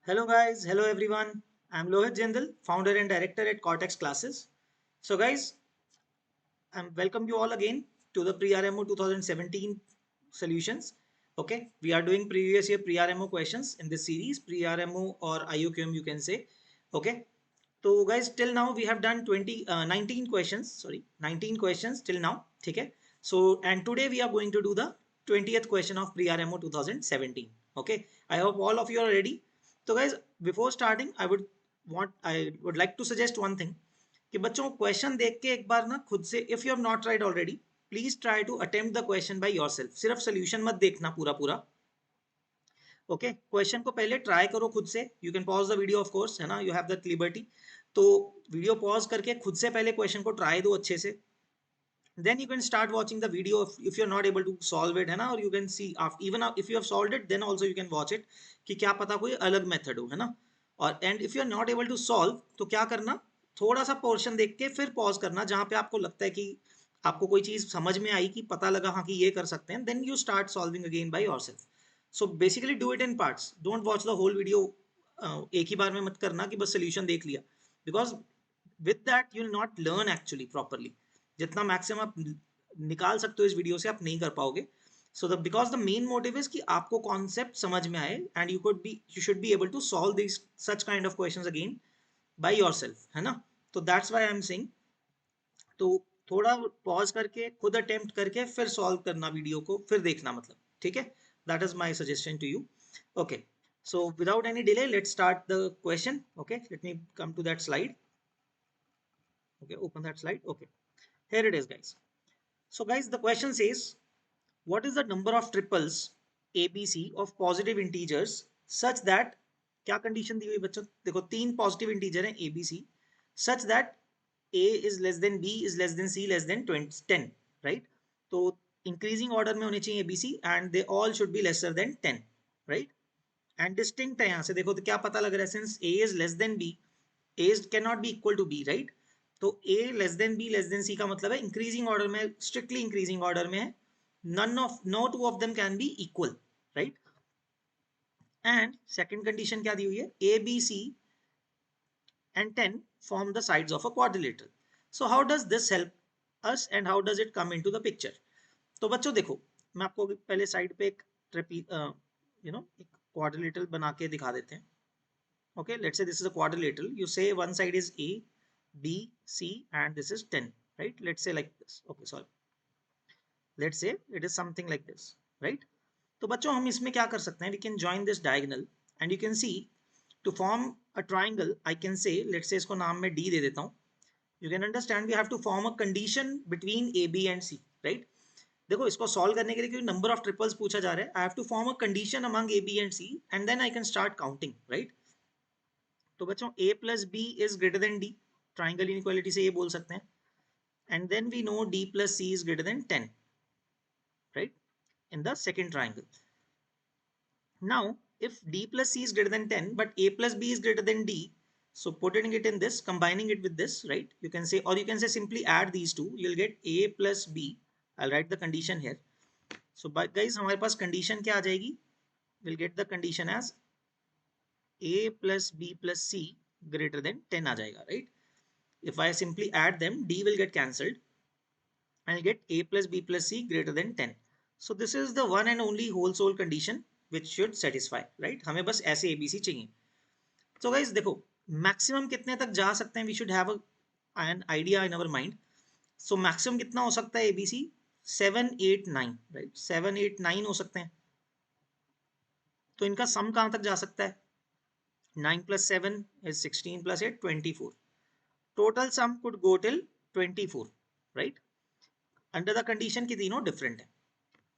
Hello guys, hello everyone. I'm Lohit Jindal, founder and director at Cortex Classes. So guys, I'm welcome you all again to the Pre-RMO 2017 solutions. Okay, we are doing previous year Pre-RMO questions in this series, Pre-RMO or IOQM you can say. Okay, so guys, till now we have done 19 questions, sorry, 19 questions till now. Okay, so and today we are going to do the 20th question of Pre-RMO 2017. Okay, I hope all of you are ready. So guys, before starting, I would like to suggest one thing कि बच्चों question देख के एक बार ना खुद से if you have not write already please try to attempt the question by yourself सिर्फ solution मत देखना पूरा पूरा ओके क्वेश्चन को पहले ट्राई करो खुद से you can pause the video of course है ना यू हैव दैट लिबर्टी तो वीडियो पॉज करके खुद से पहले क्वेश्चन को ट्राई दो अच्छे से then you can start watching the video if you're not able to solve it है ना और you can see after, even if you have solved it then also you can watch it कि क्या पता कोई अलग मेथड हो है ना और and if you are not able to solve तो क्या करना थोड़ा सा पोर्शन देख के फिर पॉज करना जहां पे आपको लगता है कि आपको कोई चीज समझ में आई कि पता लगा हाँ कि ये कर सकते हैं then you start solving again by yourself so basically do it in parts don't watch the whole video एक ही बार में मत करना कि बस सोल्यूशन देख लिया because with that you will not learn actually properly जितना मैक्सिमम आप निकाल सकते हो इस वीडियो से आप नहीं कर पाओगे so the because the main motive is कि आपको कॉन्सेप्ट समझ में आए and you should be able to solve this such kind of questions again by yourself है ना तो that's why I am saying तो थोड़ा पॉज करके खुद अटेम्प्ट करके फिर सॉल्व करना वीडियो को फिर देखना मतलब ठीक है that is my suggestion to you okay so without any delay let's start the question okay let me come to that slide okay open that slide okay here it is guys so guys the question says what is the number of triples abc of positive integers such that क्या condition दी हुई बच्चों देखो तीन positive integer हैं abc such that a is less than b is less than c less than 20, 10 right तो increasing order में होने चाहिए abc and they all should be lesser than 10 right and distinct है यहाँ से देखो तो क्या पता लग रहा है since a is less than b a can not be equal to b right तो a less than b less than c का मतलब है इंक्रीजिंग ऑर्डर में स्ट्रिक्टली इंक्रीजिंग ऑर्डर में है none of no two of them can be equal right and second condition क्या दी हुई है a b c and 10 form the sides of a quadrilateral so how does this help us and how does it come into the picture तो बच्चों देखो मैं आपको पहले side पे एक एक क्वाड्रिलेटरल बना के दिखा देते हैं okay let's say this is a quadrilateral you say one side is a b c and this is 10 right let's say like this okay sorry let's say it is something like this right तो बच्चों हम इसमें क्या कर सकते हैं we can join this diagonal and you can see to form a triangle I can say let's say इसको नाम में d दे देता हूँ you can understand we have to form a condition between a b and c right देखो इसको solve करने के लिए क्योंकि नंबर ऑफ ट्रिपल्स पूछा जा रहा है I have to form a condition among A B and C and then I can start counting right तो बच्चों a plus B is greater than D triangle inequality से ये बोल सकते हैं and then we know d plus C is greater than 10 right in the second triangle now if d plus c is greater than 10 but a plus b is greater than d so putting it in this combining it with this right you can say or you can say simply add these two you'll get a plus b I'll write the condition here so but guys हमारे पास condition क्या आ जाएगी we'll get the condition as a plus b plus c greater than 10 आ जाएगा right if I simply add them d will get cancelled I'll get a plus b plus c greater than 10 so this is the one and only whole sole condition which should satisfy right हमें बस ऐसे abc चाहिए so guys देखो maximum कितने तक जा सकते हैं we should have an idea in our mind so maximum कितना हो सकता है abc 7 8 9 right 7 8 9 हो सकते हैं तो इनका सम कहां तक जा सकता है 9 plus 7 is 16 plus 8 24 total sum could go till 24 right under the condition कि तीनों different है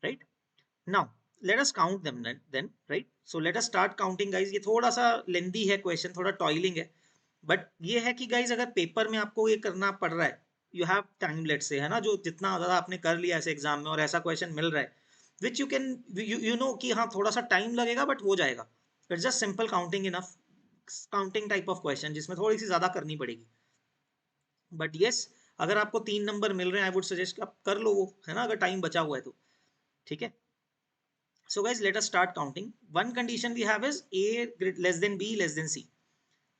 right now let us count them then right so let us start counting guys ये थोड़ा सा लेंदी है क्वेश्चन थोड़ा टॉयलिंग है बट ये है कि गाइज अगर पेपर में आपको ये करना पड़ रहा है यू हैव टाइम लेट से है ना जो जितना ज़्यादा आपने कर लिया ऐसे एग्जाम में और ऐसा क्वेश्चन मिल रहा है which you can you know कि हाँ थोड़ा सा टाइम लगेगा बट हो जाएगा it's just simple counting enough counting type of question जिसमें थोड़ी सी ज़्यादा करनी पड़ेगी बट येस अगर आपको 3 नंबर मिल रहे हैं आई वुड सजेस्ट आप कर लो वो है ना अगर टाइम बचा हुआ है तो ठीक है So guys, let us start counting. One condition we have is A less than B less than C.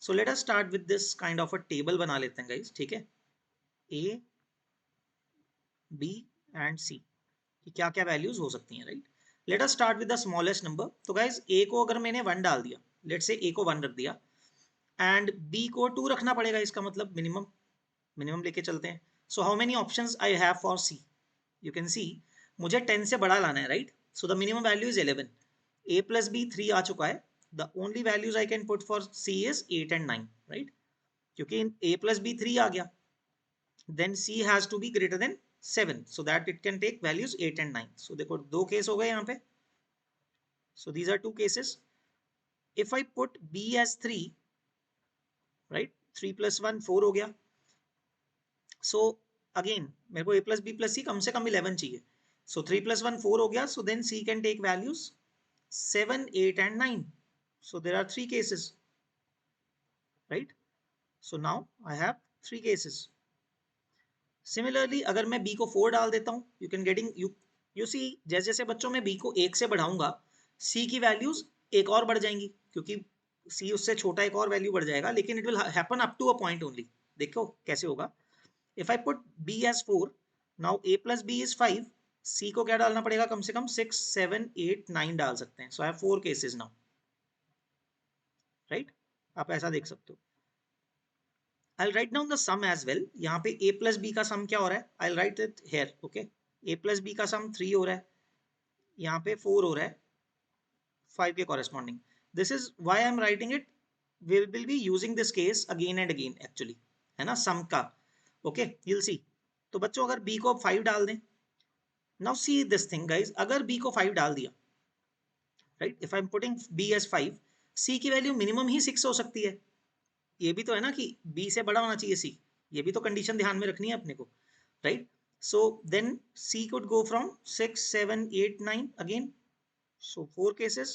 So let us start with this kind of a table बना लेते हैं guys, ठीक है? A, B and C कि क्या क्या values हो सकती हैं, right? Let us start with the smallest number. तो गाइज A को अगर मैंने 1 डाल दिया, लेट से A को 1 रख दिया एंड B को 2 रखना पड़ेगा, इसका मतलब मिनिमम लेके चलते हैं. So how many options I have for C? You can सी मुझे 10 से बड़ा लाना है, right? So the minimum value is 11. A plus B 3 आ चुका है. The only values I can put for C is 8 and 9, right? क्योंकि A प्लस B 3 आ गया, then C has to be greater than 7 so that it can take values 8 and 9. So देखो दो case हो गए यहाँ पे. So these are two cases. If I put B as 3, right? 3 plus 1 4 हो गया. So again मेरे को A plus B plus C कम से कम 11 चाहिए. So 3 plus 1 4 हो गया. So then C can take values 7 8 and 9. So there are three cases, right? So now I have three cases. Similarly अगर मैं B को 4 डाल देता हूँ, you can getting you see जैसे जैसे बच्चों में B को 1 से बढ़ाऊंगा C की वैल्यूज एक और बढ़ जाएंगी, क्योंकि C उससे छोटा एक और वैल्यू बढ़ जाएगा, लेकिन it will happen up to a point only. देखो कैसे होगा. If I put B as 4, now A plus B is 5, C को क्या डालना पड़ेगा? कम से कम 6 7 8 9 डाल सकते हैं. So I have 4 cases now, right? आप ऐसा देख सकते हो. I'll write down the sum as well. यहाँ पे A plus B का sum क्या हो रहा है? I'll write it here, okay? A plus B का sum 3 हो रहा है, यहाँ पे 4 हो रहा है, 5 के corresponding. This is why I'm writing it. We will be using this case again and again actually, है ना, sum का. Okay, you'll see. तो बच्चों अगर B को 5 डाल दें, now see this thing guys, अगर B को 5 डाल दिया, right? If I'm putting B as 5, C की वैल्यू मिनिमम ही 6 हो सकती है. ये भी तो है ना कि B से बड़ा होना चाहिए C. ये भी तो कंडीशन ध्यान में रखनी है अपने को, right? So then C could go from 6 7 8 9 again. So 4 cases,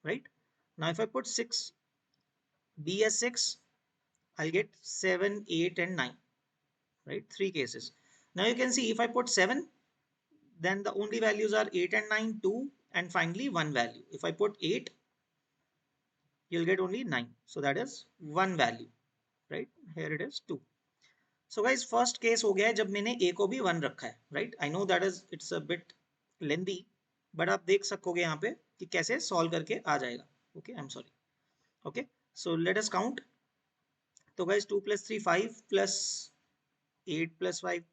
right? Now if I put 6 B as 6, I'll get 7 8 and 9, right? 3 cases. Now you can see if I put 7, then the only values are 8 and 9, 2 and finally 1 value. If I put 8, you'll get only 9. So that is 1 value, right? Here it is 2. So guys, first case हो गया है जब मैंने A को भी 1 रखा है, right? I know that is it's a bit lengthy, but आप देख सकोगे यहाँ पे कि कैसे solve करके आ जाएगा. Okay, I'm sorry. Okay, so let us count. तो guys 2 plus 3 5 plus 8 plus 5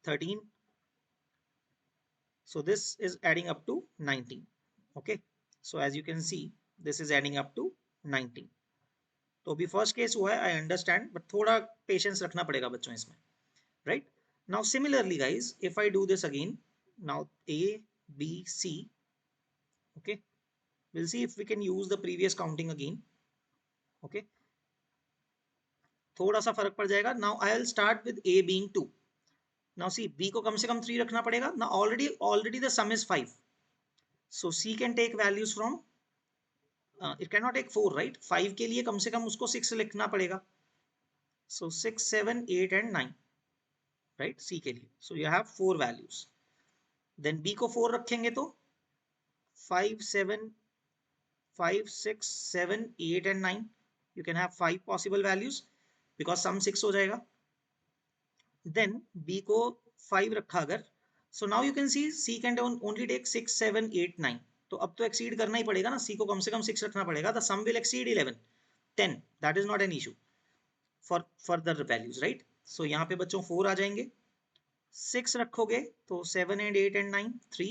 13. So this is adding up to 19. Okay, so as you can see this is adding up to 19. तो अभी फर्स्ट केस हुआ है, I understand, but थोड़ा patience रखना पड़ेगा बच्चों इसमें, right? Now similarly guys, if I do this again, now A B C, okay, we'll see if we can use the previous counting again. Okay, थोड़ा सा फर्क पड़ जाएगा. Now I'll start with A being 2. Now see B को कम से कम 3 रखना पड़ेगा. Now already the sum is 5, so C can take values from it cannot take 4, right? 5 के लिए कम से कम उसको 6 लिखना पड़ेगा. So 6 7 8 and 9, right? C के लिए. So you have 4 values. Then B को 4 रखेंगे तो 5 7 5 6 7 8 and 9. You can have 5 possible values because sum 6 हो जाएगा. Then B को 5 रखा अगर, so now you can see C can only take 6 7 8 9. तो अब तो एक्सीड करना ही पड़ेगा ना, C को कम से कम 6 रखना पड़ेगा. The sum will exceed 11 10. That is not an issue for further values, right? So यहाँ पे बच्चों 4 आ जाएंगे. 6 रखोगे तो 7 and 8 and 9 3.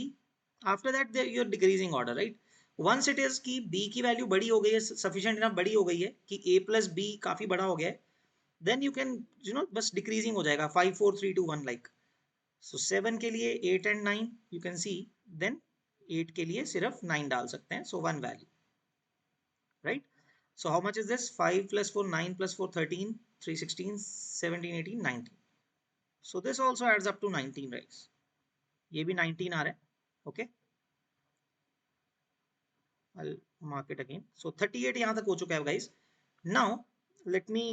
After that you're decreasing order, right? Once it is कि B की वैल्यू बड़ी हो गई है, sufficient enough बड़ी हो गई है कि A plus B काफी बड़ा हो गया है, then you can बस decreasing हो जाएगा 5 4 3 2 1 like. So 7 के लिए 8 and 9 you can see, then 8 के लिए सिर्फ 9 डाल सकते हैं, so 1 value, right? So how much is this? 5 plus 4 9 plus 4 13 3 16 17 18 19. So this also adds up to 19, right? ये भी 19 आ रहा है. Okay, I'll mark it again. So 38 यहाँ तक हो चुका है guys. Now let me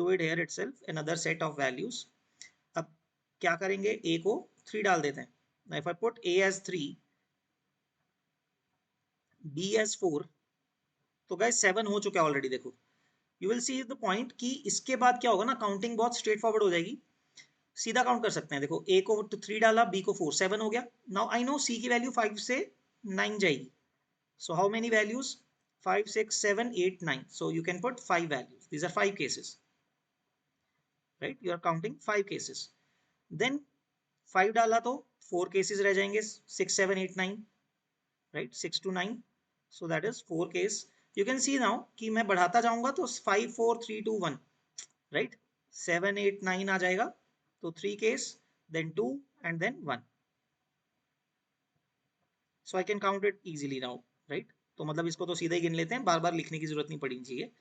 do it here itself, another set of values. अब क्या करेंगे, A को 3 डाल देते हैं, Now if I put A as 3, B as 4, तो गाइस 7 हो चुका है ऑलरेडी। देखो, you will see the point कि इसके बाद क्या होगा ना, काउंटिंग बहुत स्ट्रेट फॉरवर्ड हो जाएगी, सीधा काउंट कर सकते हैं। देखो, A को 3 डाला, B को 4, 7 हो गया। नाउ आई नो C की वैल्यू 5 से 9 जाएगी। So how many values? 5, 6, 7, 8, 9. So you can put 5 values. These are 5 cases, right? You are counting 5 cases. Then 5 डाला तो 4 cases रह जाएंगे, 6, 7, 8, 9, right? 6 to 9. So that is 4 case. You can see now कि मैं बढ़ाता जाऊंगा तो 5, 4, 3, 2, 1, right? 7, 8, 9 आ जाएगा, तो 3 case, then 2 and then 1. So I can count it easily now, right? तो मतलब इसको तो सीधा ही गिन लेते हैं, बार बार लिखने की जरूरत नहीं पड़नी चाहिए।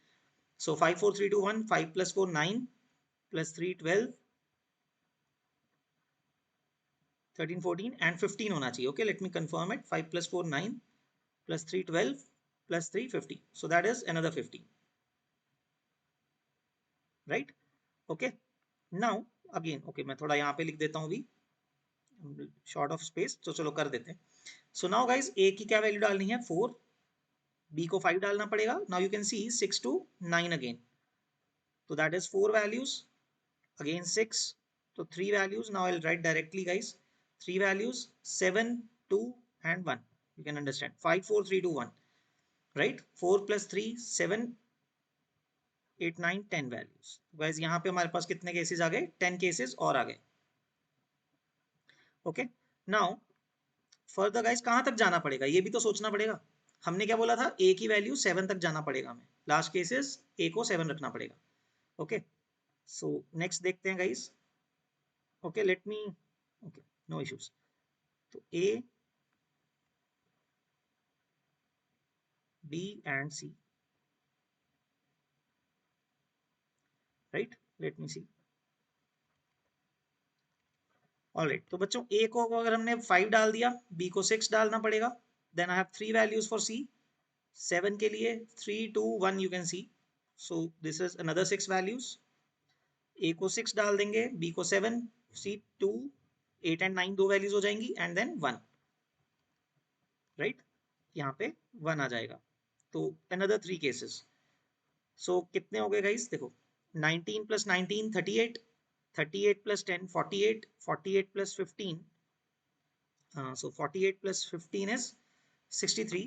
So 5, 4, 3, 2, 1, 5 plus 4, 9, plus 3, 12, 13, 14 and 15 होना चाहिए। Okay, let me confirm it. 5 plus 4, 9, plus 3, 12, plus 3, 15. So that is another 15, right? Okay, now again, okay, मैं थोड़ा यहाँ पे लिख देता हूँ अभी, short of space, तो चलो कर देते हैं। So now guys, A की क्या वैल्यू डालनी है? 4, B को 5 डालना पड़ेगा। Now you can see 6 to 9 again, so that is 4 values, again 6, so 3 values. Now I'll write directly guys, 3 values, 7, 2 and 1. You can understand 5, 4, 3, 2, 1, right? 4 plus 3, 7, 8, 9, 10 values. guys यहाँ पे हमारे पास कितने केसेस आ गए? 10 केसेस और आ गए। ओके, नाउ फर्दर गाइस कहाँ तक जाना पड़ेगा ये भी तो सोचना पड़ेगा। हमने क्या बोला था? A की वैल्यू 7 तक जाना पड़ेगा हमें, लास्ट केसेस A को 7 रखना पड़ेगा। ओके, सो नेक्स्ट देखते हैं guys. Okay, let me, okay, no issues. तो A, B and C, राइट? Let me see. ऑलराइट, तो बच्चों A को अगर हमने 5 डाल दिया, B को 6 डालना पड़ेगा। Then I have 3 values for C, 7 के लिए 3, 2, 1 you can see, so this is another 6 values. A को 6 डाल देंगे, B को 7, C 2, 8 एंड 9 दो वैल्यूज हो जाएंगी, एंड देन 1, राइट? यहाँ पे 1 आ जाएगा, तो अनदर 3 केसेस। सो कितने हो गए गाइस? देखो, 19 plus 19, 38, 38 plus 10, 48, 48 plus 15, so 48 plus 15 is 63,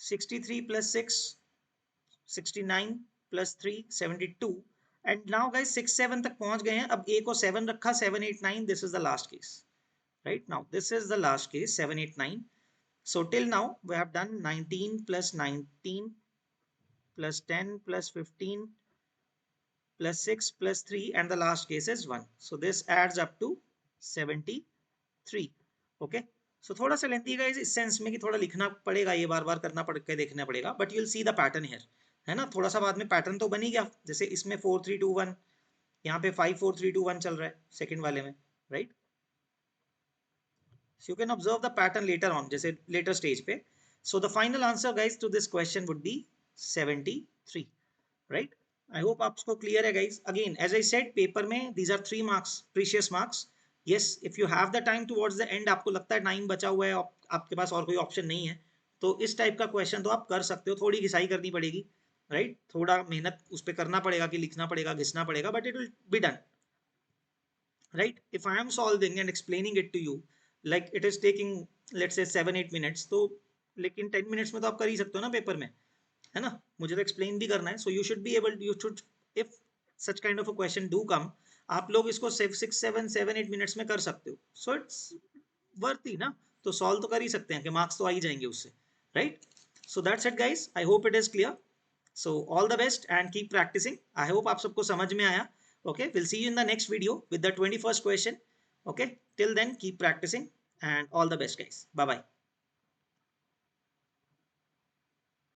63 plus 6, 69 plus 3, 72, and now guys 6, 7 तक पहुंच गए हैं। अब A को 7 रखा, 7, 8, 9, this is the last case, right? Now this is the last case, 7, 8, 9. So till now we have done 19 plus 19 plus 10 plus 15 plus 6 plus 3 and the last case is 1. So this adds up to 73. Okay, so थोड़ा सा lengthy है इस sense में कि थोड़ा लिखना पड़ेगा, ये बार बार करना पड़ के देखना पड़ेगा, but you will see the pattern here, है ना? थोड़ा सा बाद में पैटर्न तो बन ही गया। जैसे इसमें 4, 3, 2, 1, यहाँ पे 5, 4, 3, 2, 1 चल रहा है सेकंड वाले में, right? So you can observe the pattern later on, जैसे later stage पे। So the final answer guys to this question would be 73, right? I hope आपको clear है guys. Again, as I said, paper में these are 3 marks, precious marks. Yes, if you have the time towards the end, आपको लगता है time बचा हुआ है, आपके पास और कोई ऑप्शन नहीं है, तो इस टाइप का क्वेश्चन तो आप कर सकते हो। थोड़ी घिसाई करनी पड़ेगी, राइट? थोड़ा मेहनत उस पर करना पड़ेगा कि लिखना पड़ेगा, घिसना पड़ेगा, but it will be done, right? If I am solving and explaining it to you, like it is taking let's say 7-8 minutes, तो लेकिन 10 minutes में तो आप कर ही सकते हो ना पेपर में, है ना? मुझे तो एक्सप्लेन भी करना है, so you should be able, you should, if such kind of a question do come, आप लोग इसको 6, 7, 7, 8 minutes में कर सकते हो, so it's worthy ना, तो सॉल्व तो कर ही सकते हैं कि मार्क्स तो आ ही जाएंगे उससे, right? So that's it guys, I hope it is clear. So all the best and keep practicing. I hope आप सबको समझ में आया। Okay, we'll see you in the next video with the 21st question. Okay, till then keep practicing and all the best guys. Bye bye.